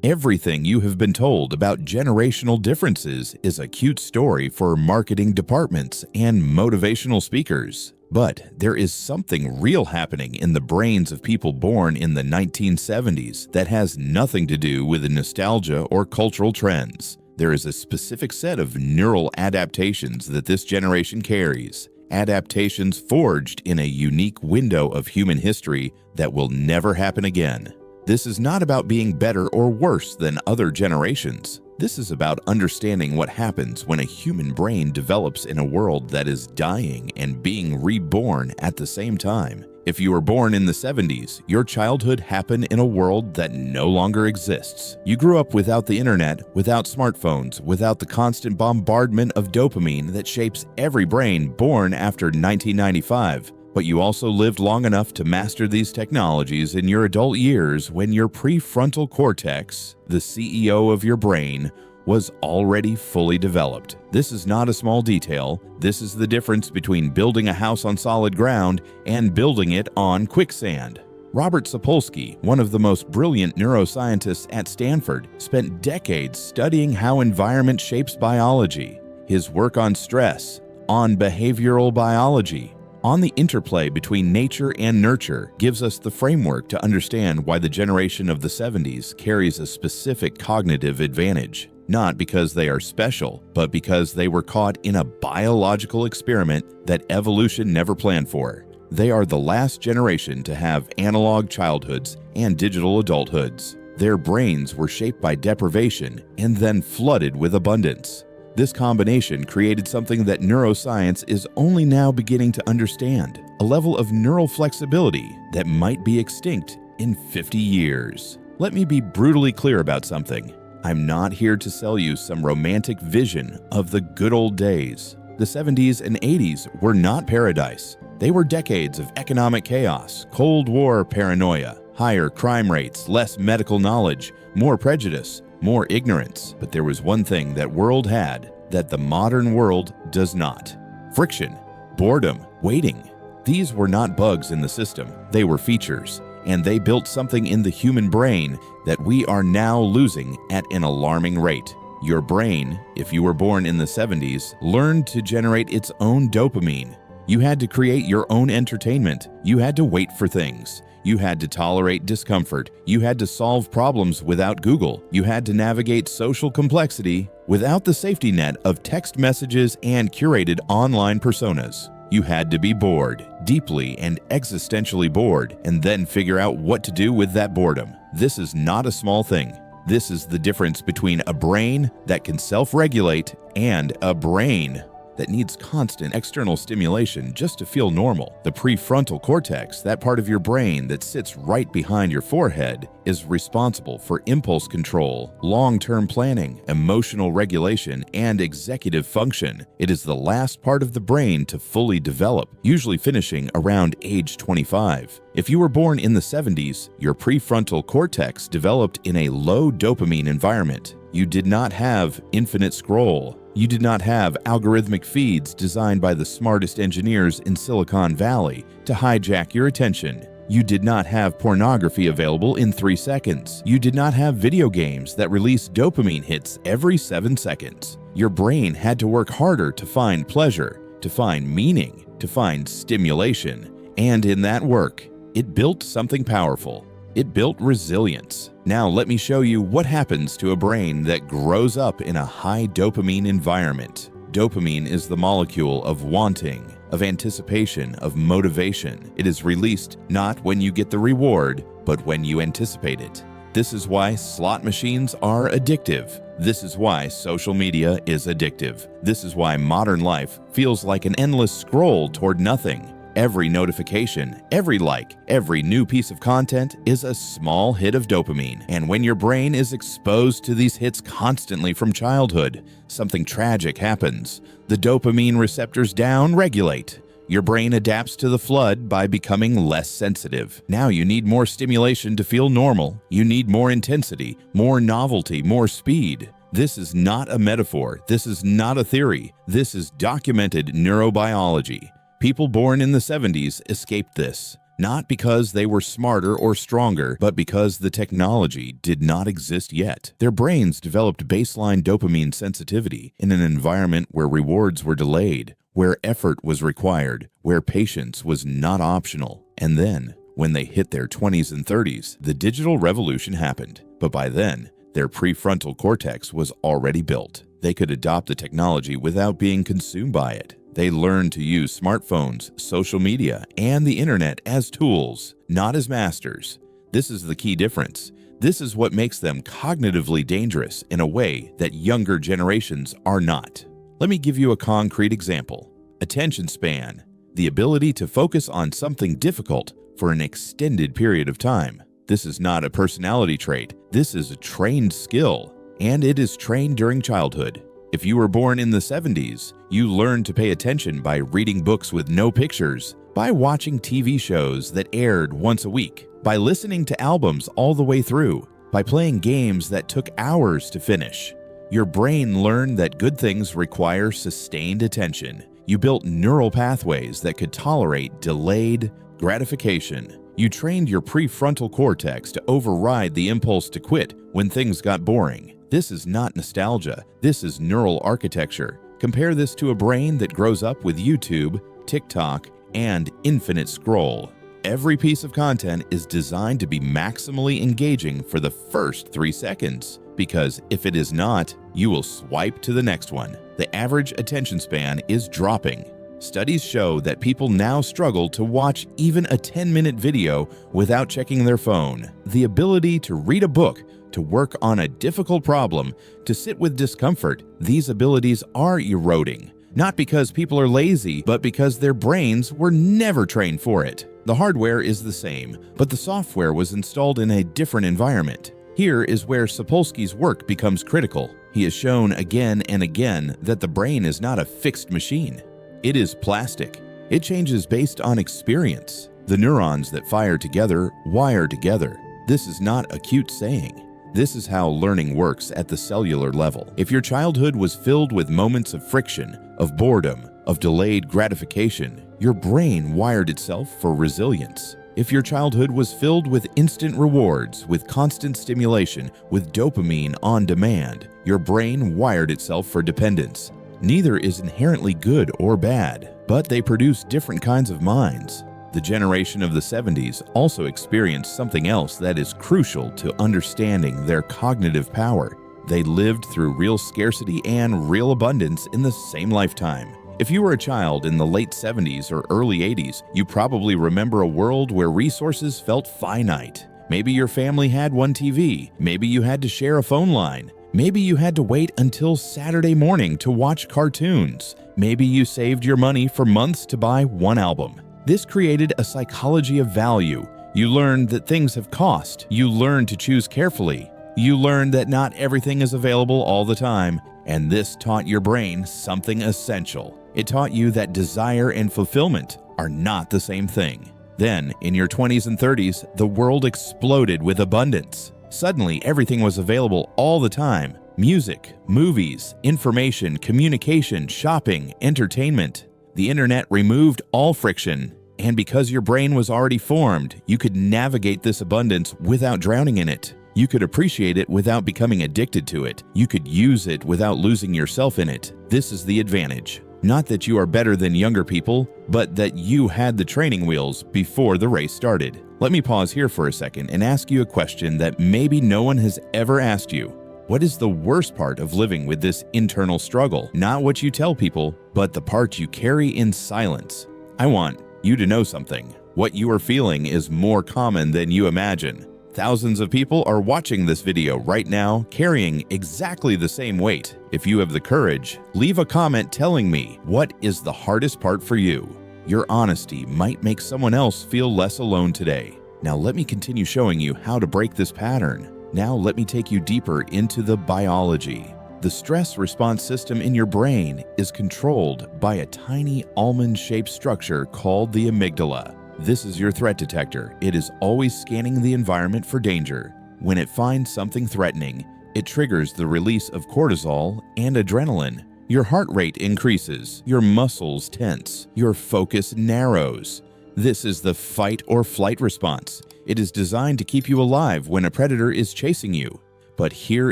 Everything you have been told about generational differences is a cute story for marketing departments and motivational speakers. But there is something real happening in the brains of people born in the 1970s that has nothing to do with the nostalgia or cultural trends. There is a specific set of neural adaptations that this generation carries, adaptations forged in a unique window of human history that will never happen again. This is not about being better or worse than other generations. This is about understanding what happens when a human brain develops in a world that is dying and being reborn at the same time. If you were born in the 70s, your childhood happened in a world that no longer exists. You grew up without the internet, without smartphones, without the constant bombardment of dopamine that shapes every brain born after 1995. But you also lived long enough to master these technologies in your adult years when your prefrontal cortex, the CEO of your brain, was already fully developed. This is not a small detail. This is the difference between building a house on solid ground and building it on quicksand. Robert Sapolsky, one of the most brilliant neuroscientists at Stanford, spent decades studying how environment shapes biology. His work on stress, on behavioral biology, on the interplay between nature and nurture gives us the framework to understand why the generation of the 70s carries a specific cognitive advantage. Not because they are special, but because they were caught in a biological experiment that evolution never planned for. They are the last generation to have analog childhoods and digital adulthoods. Their brains were shaped by deprivation and then flooded with abundance. This combination created something that neuroscience is only now beginning to understand, a level of neural flexibility that might be extinct in 50 years. Let me be brutally clear about something. I'm not here to sell you some romantic vision of the good old days. The 70s and 80s were not paradise. They were decades of economic chaos, Cold War paranoia, higher crime rates, less medical knowledge, more prejudice, more ignorance. But there was one thing that world had that the modern world does not: friction, boredom, waiting. These were not bugs in the system. They were features, and they built something in the human brain that we are now losing at an alarming rate. Your brain, if you were born in the 70s, learned to generate its own dopamine. You had to create your own entertainment. You had to wait for things. You had to tolerate discomfort. You had to solve problems without Google. You had to navigate social complexity without the safety net of text messages and curated online personas. You had to be bored, deeply and existentially bored, and then figure out what to do with that boredom. This is not a small thing. This is the difference between a brain that can self-regulate and a brain that needs constant external stimulation just to feel normal. The prefrontal cortex, that part of your brain that sits right behind your forehead, is responsible for impulse control, long-term planning, emotional regulation, and executive function. It is the last part of the brain to fully develop, usually finishing around age 25. If you were born in the 70s, your prefrontal cortex developed in a low dopamine environment. You did not have infinite scroll. You did not have algorithmic feeds designed by the smartest engineers in Silicon Valley to hijack your attention. You did not have pornography available in 3 seconds. You did not have video games that release dopamine hits every 7 seconds. Your brain had to work harder to find pleasure, to find meaning, to find stimulation. And in that work, it built something powerful. It built resilience. Now let me show you what happens to a brain that grows up in a high dopamine environment. Dopamine is the molecule of wanting, of anticipation, of motivation. It is released not when you get the reward, but when you anticipate it. This is why slot machines are addictive. This is why social media is addictive. This is why modern life feels like an endless scroll toward nothing. Every notification, every like, every new piece of content is a small hit of dopamine. And when your brain is exposed to these hits constantly from childhood, something tragic happens. The dopamine receptors down-regulate. Your brain adapts to the flood by becoming less sensitive. Now you need more stimulation to feel normal. You need more intensity, more novelty, more speed. This is not a metaphor. This is not a theory. This is documented neurobiology. People born in the 70s escaped this. Not because they were smarter or stronger, but because the technology did not exist yet. Their brains developed baseline dopamine sensitivity in an environment where rewards were delayed, where effort was required, where patience was not optional. And then, when they hit their 20s and 30s, the digital revolution happened. But by then, their prefrontal cortex was already built. They could adopt the technology without being consumed by it. They learned to use smartphones, social media, and the internet as tools, not as masters. This is the key difference. This is what makes them cognitively dangerous in a way that younger generations are not. Let me give you a concrete example. Attention span, the ability to focus on something difficult for an extended period of time. This is not a personality trait. This is a trained skill, and it is trained during childhood. If you were born in the 70s, you learned to pay attention by reading books with no pictures, by watching TV shows that aired once a week, by listening to albums all the way through, by playing games that took hours to finish. Your brain learned that good things require sustained attention. You built neural pathways that could tolerate delayed gratification. You trained your prefrontal cortex to override the impulse to quit when things got boring. This is not nostalgia. This is neural architecture. Compare this to a brain that grows up with YouTube, TikTok, and infinite scroll. Every piece of content is designed to be maximally engaging for the first 3 seconds, because if it is not, you will swipe to the next one. The average attention span is dropping. Studies show that people now struggle to watch even a 10-minute video without checking their phone. The ability to read a book, to work on a difficult problem, to sit with discomfort, these abilities are eroding. Not because people are lazy, but because their brains were never trained for it. The hardware is the same, but the software was installed in a different environment. Here is where Sapolsky's work becomes critical. He has shown again and again that the brain is not a fixed machine. It is plastic. It changes based on experience. The neurons that fire together wire together. This is not a cute saying. This is how learning works at the cellular level. If your childhood was filled with moments of friction, of boredom, of delayed gratification, your brain wired itself for resilience. If your childhood was filled with instant rewards, with constant stimulation, with dopamine on demand, your brain wired itself for dependence. Neither is inherently good or bad, but they produce different kinds of minds. The generation of the 70s also experienced something else that is crucial to understanding their cognitive power. They lived through real scarcity and real abundance in the same lifetime. If you were a child in the late 70s or early 80s, you probably remember a world where resources felt finite. Maybe your family had one TV. Maybe you had to share a phone line. Maybe you had to wait until Saturday morning to watch cartoons. Maybe you saved your money for months to buy one album. This created a psychology of value. You learned that things have cost. You learned to choose carefully. You learned that not everything is available all the time, and this taught your brain something essential. It taught you that desire and fulfillment are not the same thing. Then, in your 20s and 30s, the world exploded with abundance. Suddenly, everything was available all the time. Music, movies, information, communication, shopping, entertainment. The internet removed all friction, and because your brain was already formed, you could navigate this abundance without drowning in it. You could appreciate it without becoming addicted to it. You could use it without losing yourself in it. This is the advantage. Not that you are better than younger people, but that you had the training wheels before the race started. Let me pause here for a second and ask you a question that maybe no one has ever asked you. What is the worst part of living with this internal struggle? Not what you tell people, but the part you carry in silence. I want you to know something. What you are feeling is more common than you imagine. Thousands of people are watching this video right now, carrying exactly the same weight. If you have the courage, leave a comment telling me what is the hardest part for you. Your honesty might make someone else feel less alone today. Now let me continue showing you how to break this pattern. Now let me take you deeper into the biology. The stress response system in your brain is controlled by a tiny almond-shaped structure called the amygdala. This is your threat detector. It is always scanning the environment for danger. When it finds something threatening, it triggers the release of cortisol and adrenaline. Your heart rate increases, your muscles tense, your focus narrows. This is the fight or flight response. It is designed to keep you alive when a predator is chasing you. But here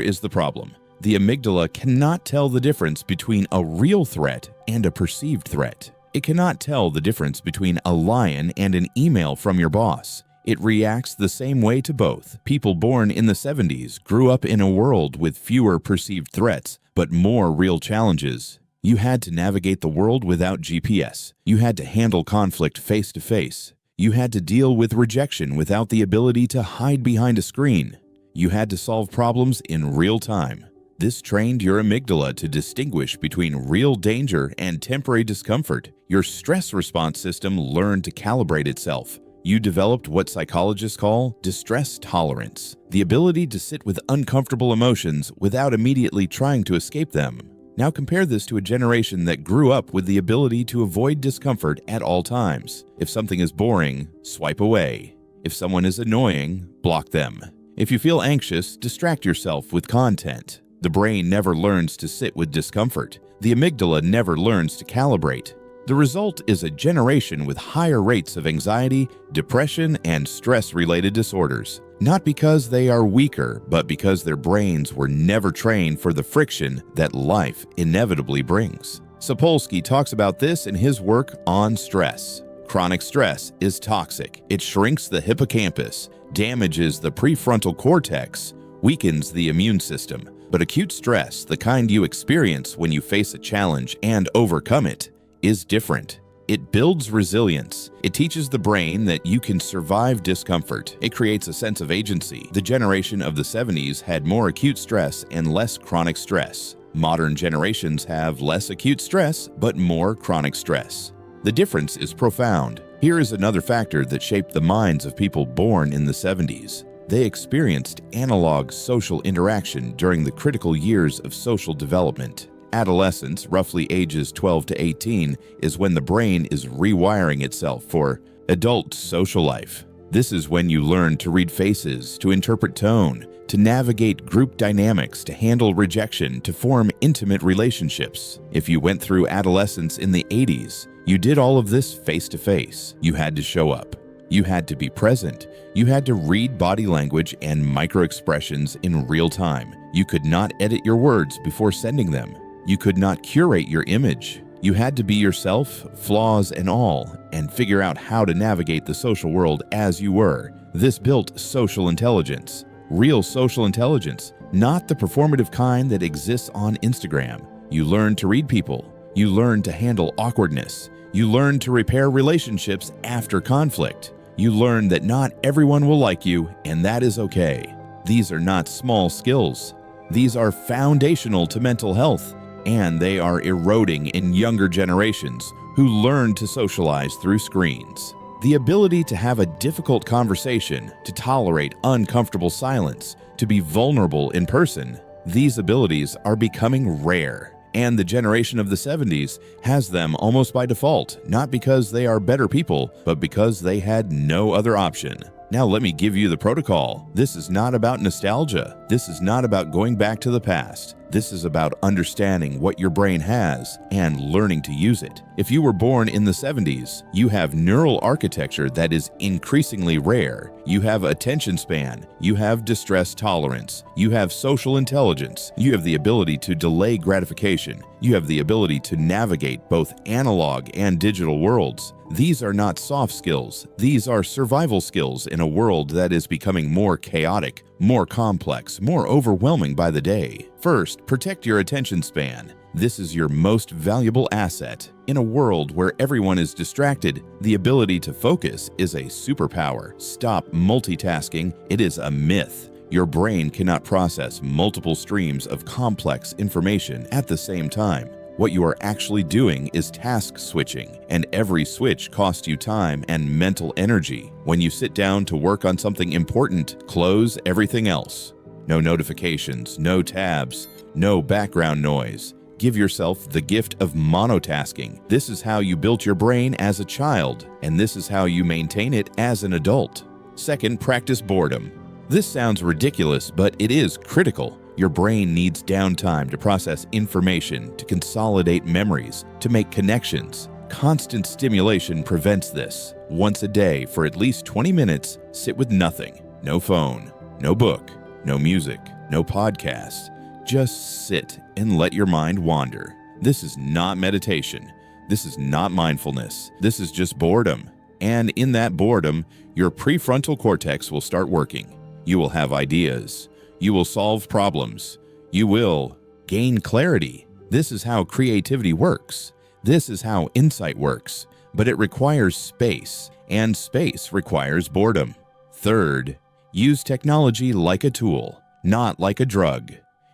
is the problem. The amygdala cannot tell the difference between a real threat and a perceived threat. It cannot tell the difference between a lion and an email from your boss. It reacts the same way to both. People born in the 70s grew up in a world with fewer perceived threats, but more real challenges. You had to navigate the world without GPS. You had to handle conflict face to face. You had to deal with rejection without the ability to hide behind a screen. You had to solve problems in real time. This trained your amygdala to distinguish between real danger and temporary discomfort. Your stress response system learned to calibrate itself. You developed what psychologists call distress tolerance, the ability to sit with uncomfortable emotions without immediately trying to escape them. Now compare this to a generation that grew up with the ability to avoid discomfort at all times. If something is boring, swipe away. If someone is annoying, block them. If you feel anxious, distract yourself with content. The brain never learns to sit with discomfort. The amygdala never learns to calibrate. The result is a generation with higher rates of anxiety, depression, and stress-related disorders. Not because they are weaker, but because their brains were never trained for the friction that life inevitably brings. Sapolsky talks about this in his work on stress. Chronic stress is toxic. It shrinks the hippocampus, damages the prefrontal cortex, weakens the immune system. But acute stress, the kind you experience when you face a challenge and overcome it, is different. It builds resilience. It teaches the brain that you can survive discomfort. It creates a sense of agency. The generation of the 70s had more acute stress and less chronic stress. Modern generations have less acute stress, but more chronic stress. The difference is profound. Here is another factor that shaped the minds of people born in the 70s. They experienced analog social interaction during the critical years of social development. Adolescence, roughly ages 12 to 18, is when the brain is rewiring itself for adult social life. This is when you learn to read faces, to interpret tone, to navigate group dynamics, to handle rejection, to form intimate relationships. If you went through adolescence in the 80s, you did all of this face to face. You had to show up. You had to be present. You had to read body language and microexpressions in real time. You could not edit your words before sending them. You could not curate your image. You had to be yourself, flaws and all, and figure out how to navigate the social world as you were. This built social intelligence. Real social intelligence, not the performative kind that exists on Instagram. You learn to read people. You learn to handle awkwardness. You learn to repair relationships after conflict. You learn that not everyone will like you, and that is okay. These are not small skills. These are foundational to mental health. And they are eroding in younger generations who learn to socialize through screens. The ability to have a difficult conversation, to tolerate uncomfortable silence, to be vulnerable in person, these abilities are becoming rare. And the generation of the 70s has them almost by default, not because they are better people, but because they had no other option. Now let me give you the protocol. This is not about nostalgia. This is not about going back to the past. This is about understanding what your brain has and learning to use it. If you were born in the 70s, you have neural architecture that is increasingly rare. You have attention span. You have distress tolerance. You have social intelligence. You have the ability to delay gratification. You have the ability to navigate both analog and digital worlds. These are not soft skills. These are survival skills in a world that is becoming more chaotic, more complex, more overwhelming by the day. First, protect your attention span. This is your most valuable asset. In a world where everyone is distracted, the ability to focus is a superpower. Stop multitasking. It is a myth. Your brain cannot process multiple streams of complex information at the same time. What you are actually doing is task switching, and every switch costs you time and mental energy. When you sit down to work on something important, close everything else. No notifications, no tabs, no background noise. Give yourself the gift of monotasking. This is how you built your brain as a child, and this is how you maintain it as an adult. Second, practice boredom. This sounds ridiculous, but it is critical. Your brain needs downtime to process information, to consolidate memories, to make connections. Constant stimulation prevents this. Once a day for at least 20 minutes, sit with nothing. No phone, no book, no music, no podcast. Just sit and let your mind wander. This is not meditation. This is not mindfulness. This is just boredom. And in that boredom, your prefrontal cortex will start working. You will have ideas. You will solve problems. You will gain clarity. This is how creativity works. This is how insight works. But it requires space, and space requires boredom. Third, use technology like a tool, not like a drug.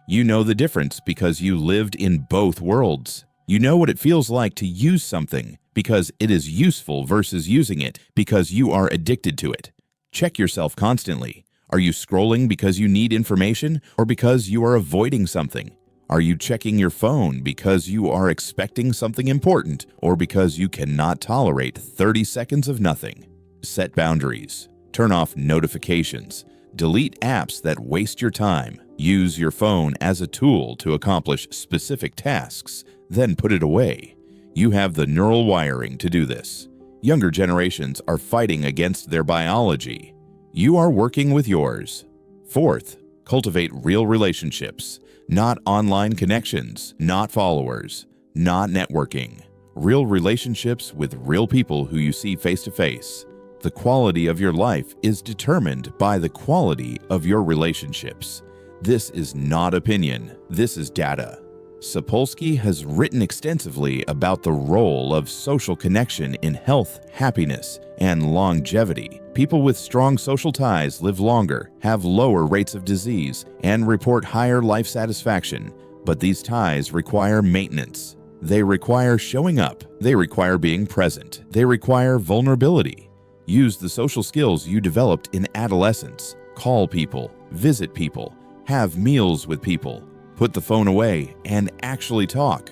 You know the difference because you lived in both worlds. You know what it feels like to use something because it is useful versus using it because you are addicted to it. Check yourself constantly. Are you scrolling because you need information or because you are avoiding something? Are you checking your phone because you are expecting something important or because you cannot tolerate 30 seconds of nothing? Set boundaries. Turn off notifications. Delete apps that waste your time. Use your phone as a tool to accomplish specific tasks, then put it away. You have the neural wiring to do this. Younger generations are fighting against their biology. You are working with yours. Fourth, cultivate real relationships, not online connections, not followers, not networking. Real relationships with real people who you see face to face. The quality of your life is determined by the quality of your relationships. This is not opinion. This is data. Sapolsky has written extensively about the role of social connection in health, happiness, and longevity. People with strong social ties live longer, have lower rates of disease, and report higher life satisfaction. But these ties require maintenance. They require showing up. They require being present. They require vulnerability. Use the social skills you developed in adolescence. Call people, visit people, have meals with people. Put the phone away and actually talk.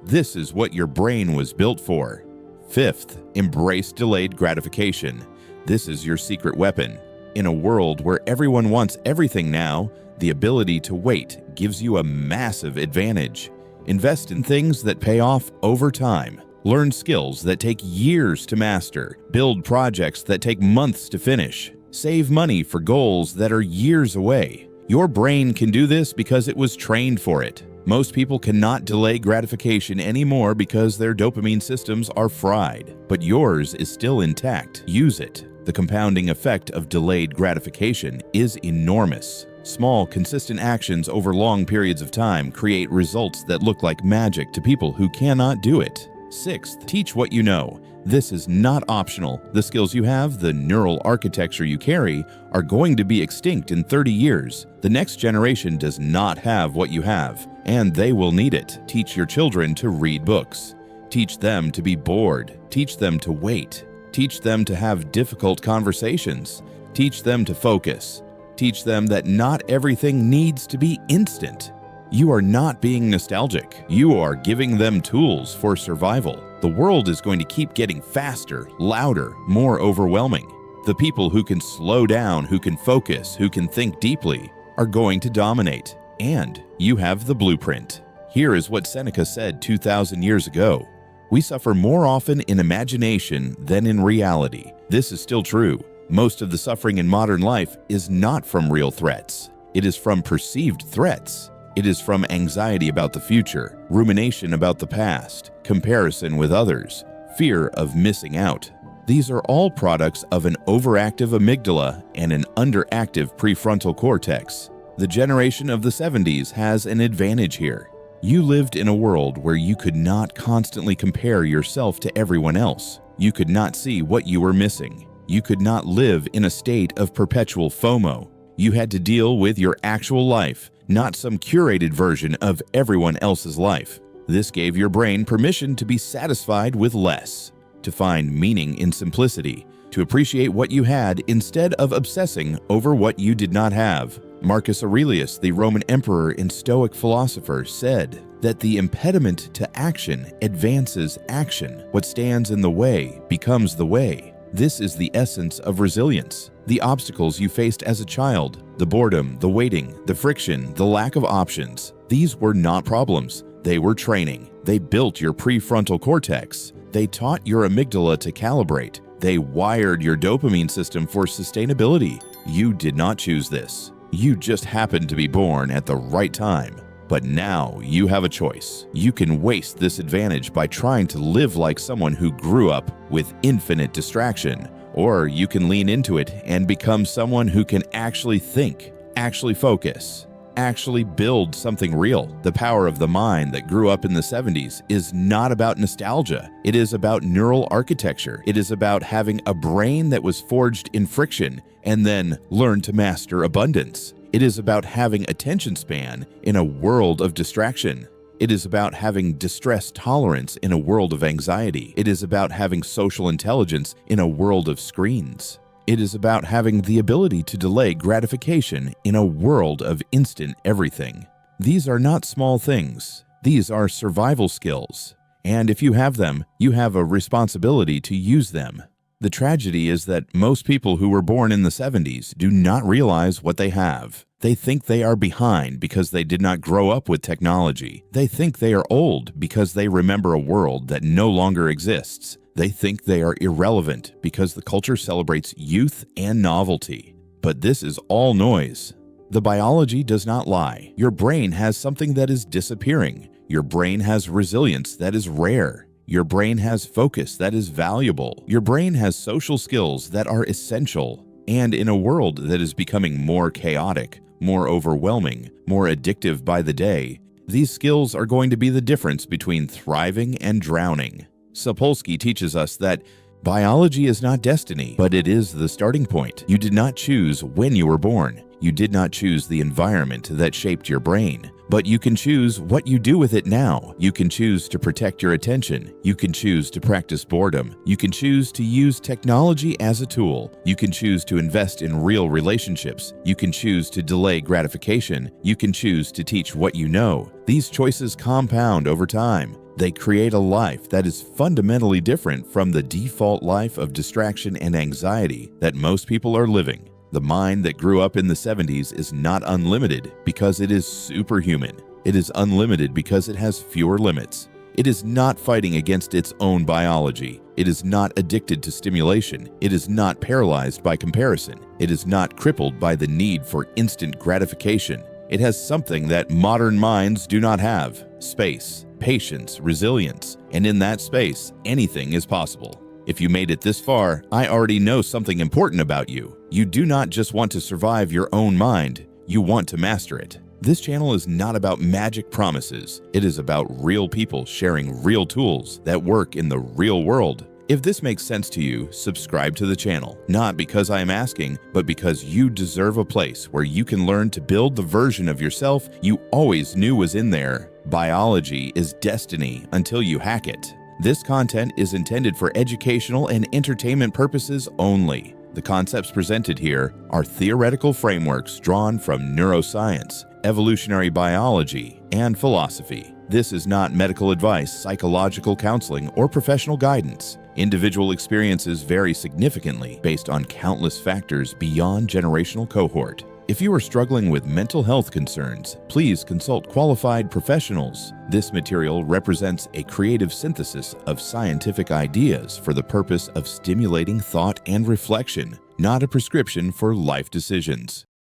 This is what your brain was built for. Fifth, embrace delayed gratification. This is your secret weapon. In a world where everyone wants everything now, the ability to wait gives you a massive advantage. Invest in things that pay off over time. Learn skills that take years to master. Build projects that take months to finish. Save money for goals that are years away. Your brain can do this because it was trained for it. Most people cannot delay gratification anymore because their dopamine systems are fried, but yours is still intact. Use it. The compounding effect of delayed gratification is enormous. Small, consistent actions over long periods of time create results that look like magic to people who cannot do it. Sixth, teach what you know. This is not optional. The skills you have, the neural architecture you carry, are going to be extinct in 30 years. The next generation does not have what you have, and they will need it. Teach your children to read books. Teach them to be bored. Teach them to wait. Teach them to have difficult conversations. Teach them to focus. Teach them that not everything needs to be instant. You are not being nostalgic. You are giving them tools for survival. The world is going to keep getting faster, louder, more overwhelming. The people who can slow down, who can focus, who can think deeply, are going to dominate. And you have the blueprint. Here is what Seneca said 2,000 years ago. We suffer more often in imagination than in reality. This is still true. Most of the suffering in modern life is not from real threats. It is from perceived threats. It is from anxiety about the future, rumination about the past, comparison with others, fear of missing out. These are all products of an overactive amygdala and an underactive prefrontal cortex. The generation of the 70s has an advantage here. You lived in a world where you could not constantly compare yourself to everyone else. You could not see what you were missing. You could not live in a state of perpetual FOMO. You had to deal with your actual life, not some curated version of everyone else's life. This gave your brain permission to be satisfied with less, to find meaning in simplicity, to appreciate what you had instead of obsessing over what you did not have. Marcus Aurelius, the Roman emperor and Stoic philosopher, said that the impediment to action advances action. What stands in the way becomes the way. This is the essence of resilience. The obstacles you faced as a child, the boredom, the waiting, the friction, the lack of options, these were not problems. They were training. They built your prefrontal cortex. They taught your amygdala to calibrate. They wired your dopamine system for sustainability. You did not choose this. You just happened to be born at the right time. But now you have a choice. You can waste this advantage by trying to live like someone who grew up with infinite distraction, or you can lean into it and become someone who can actually think, actually focus, actually build something real. The power of the mind that grew up in the 70s is not about nostalgia. It is about neural architecture. It is about having a brain that was forged in friction and then learned to master abundance. It is about having attention span in a world of distraction. It is about having distress tolerance in a world of anxiety. It is about having social intelligence in a world of screens. It is about having the ability to delay gratification in a world of instant everything. These are not small things. These are survival skills. And if you have them, you have a responsibility to use them. The tragedy is that most people who were born in the 70s do not realize what they have. They think they are behind because they did not grow up with technology. They think they are old because they remember a world that no longer exists. They think they are irrelevant because the culture celebrates youth and novelty. But this is all noise. The biology does not lie. Your brain has something that is disappearing. Your brain has resilience that is rare. Your brain has focus that is valuable. Your brain has social skills that are essential. And in a world that is becoming more chaotic, more overwhelming, more addictive by the day, these skills are going to be the difference between thriving and drowning. Sapolsky teaches us that biology is not destiny, but it is the starting point. You did not choose when you were born. You did not choose the environment that shaped your brain. But you can choose what you do with it now. You can choose to protect your attention. You can choose to practice boredom. You can choose to use technology as a tool. You can choose to invest in real relationships. You can choose to delay gratification. You can choose to teach what you know. These choices compound over time. They create a life that is fundamentally different from the default life of distraction and anxiety that most people are living. The mind that grew up in the 70s is not unlimited because it is superhuman. It is unlimited because it has fewer limits. It is not fighting against its own biology. It is not addicted to stimulation. It is not paralyzed by comparison. It is not crippled by the need for instant gratification. It has something that modern minds do not have: space, patience, resilience. And in that space, anything is possible. If you made it this far, I already know something important about you. You do not just want to survive your own mind, you want to master it. This channel is not about magic promises. It is about real people sharing real tools that work in the real world. If this makes sense to you, subscribe to the channel, not because I am asking, but because you deserve a place where you can learn to build the version of yourself you always knew was in there. Biology is destiny until you hack it. This content is intended for educational and entertainment purposes only. The concepts presented here are theoretical frameworks drawn from neuroscience, evolutionary biology, and philosophy. This is not medical advice, psychological counseling, or professional guidance. Individual experiences vary significantly based on countless factors beyond generational cohort. If you are struggling with mental health concerns, please consult qualified professionals. This material represents a creative synthesis of scientific ideas for the purpose of stimulating thought and reflection, not a prescription for life decisions.